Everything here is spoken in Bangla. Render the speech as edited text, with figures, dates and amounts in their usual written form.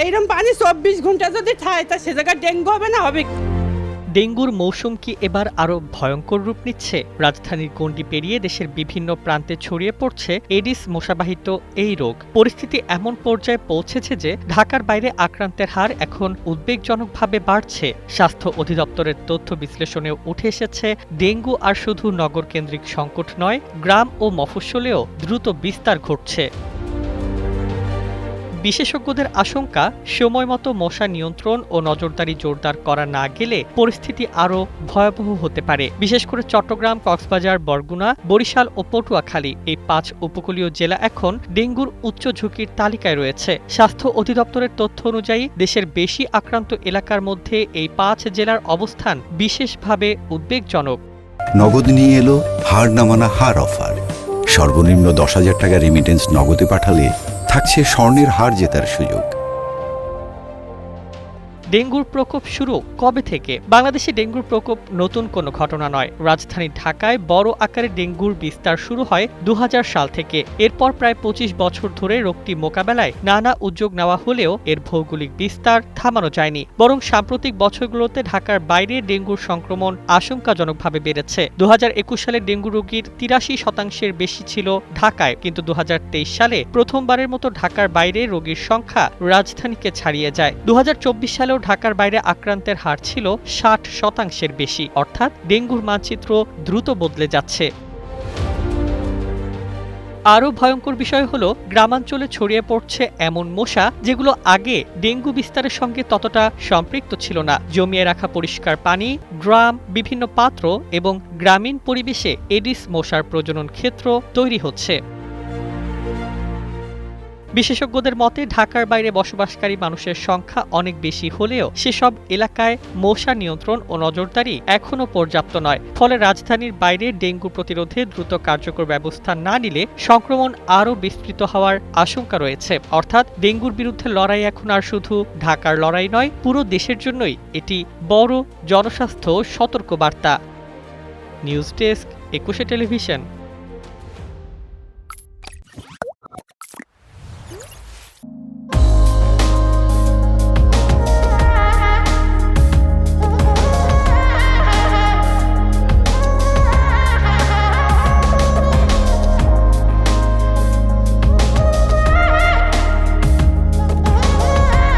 এইরকম পানি 24 ঘন্টা যদি থাকে তা সে জায়গায় ডেঙ্গু হবে না হবে? ডেঙ্গুর মৌসুম কি এবার আরও ভয়ঙ্কর রূপ নিচ্ছে? রাজধানীর গণ্ডি পেরিয়ে দেশের বিভিন্ন প্রান্তে ছড়িয়ে পড়ছে এডিস মশাবাহিত এই রোগ। পরিস্থিতি এমন পর্যায়ে পৌঁছেছে যে ঢাকার বাইরে আক্রান্তের হার এখন উদ্বেগজনকভাবে বাড়ছে। স্বাস্থ্য অধিদপ্তরের তথ্য বিশ্লেষণেও উঠে এসেছে ডেঙ্গু আর শুধু নগরকেন্দ্রিক সংকট নয়, গ্রাম ও মফস্বলেও দ্রুত বিস্তার ঘটছে। বিশেষজ্ঞদের আশঙ্কা, সময়মতো মশা নিয়ন্ত্রণ ও নজরদারি জোরদার করা না গেলে পরিস্থিতি আরও ভয়াবহ হতে পারে। বিশেষ করে চট্টগ্রাম, কক্সবাজার, বরগুনা, বরিশাল ও পটুয়াখালী এই 5 উপকূলীয় জেলা এখন ডেঙ্গুর উচ্চ ঝুঁকির তালিকায় রয়েছে। স্বাস্থ্য অধিদপ্তরের তথ্য অনুযায়ী দেশের বেশি আক্রান্ত এলাকার মধ্যে এই 5 জেলার অবস্থান বিশেষভাবে উদ্বেগজনক। নগদ নিয়ে এলো হার না মানা হার অফার। সর্বনিম্ন 10,000 টাকা রেমিটেন্স নগদে পাঠালে থাকছে স্বর্ণের হার জেতার সুযোগ। ডেঙ্গুর প্রকোপ শুরু কবে থেকে? বাংলাদেশে ডেঙ্গুর প্রকোপ নতুন কোনো ঘটনা নয়। রাজধানী ঢাকায় বড় আকারে ডেঙ্গুর বিস্তার শুরু হয় 2000 সাল থেকে। এরপর প্রায় 25 বছর ধরে রোগটি মোকাবেলায় নানা উদ্যোগ নেওয়া হলেও এর ভৌগোলিক বিস্তার থামানো যায়নি। বরং সাম্প্রতিক বছরগুলোতে ঢাকার বাইরে ডেঙ্গুর সংক্রমণ আশঙ্কাজনকভাবে বেড়েছে। 2021 সালে ডেঙ্গু রোগীর 83% বেশি ছিল ঢাকায়, কিন্তু 2023 সালে প্রথমবারের মতো ঢাকার বাইরে রোগীর সংখ্যা রাজধানীকে ছাড়িয়ে যায়। 2024 সালেও ঢাকার বাইরে আক্রান্তের হার ছিল 60% বেশি। অর্থাৎ ডেঙ্গুর মানচিত্র দ্রুত বদলে যাচ্ছে। আরও ভয়ঙ্কর বিষয় হলো, গ্রামাঞ্চলে ছড়িয়ে পড়ছে এমন মশা যেগুলো আগে ডেঙ্গু বিস্তারের সঙ্গে ততটা সম্পৃক্ত ছিল না। জমিয়ে রাখা পরিষ্কার পানি, ড্রাম, বিভিন্ন পাত্র এবং গ্রামীণ পরিবেশে এডিস মশার প্রজনন ক্ষেত্র তৈরি হচ্ছে। বিশেষজ্ঞদের মতে ঢাকার বাইরে বসবাসকারী মানুষের সংখ্যা অনেক বেশি হলেও সেসব এলাকায় মশা নিয়ন্ত্রণ ও নজরদারি এখনও পর্যাপ্ত নয়। ফলে রাজধানীর বাইরে ডেঙ্গু প্রতিরোধে দ্রুত কার্যকর ব্যবস্থা না নিলে সংক্রমণ আরও বিস্তৃত হওয়ার আশঙ্কা রয়েছে। অর্থাৎ ডেঙ্গুর বিরুদ্ধে লড়াই এখন আর শুধু ঢাকার লড়াই নয়, পুরো দেশের জন্যই এটি বড় জনস্বাস্থ্য সতর্কবার্তা। News desk, 21 television.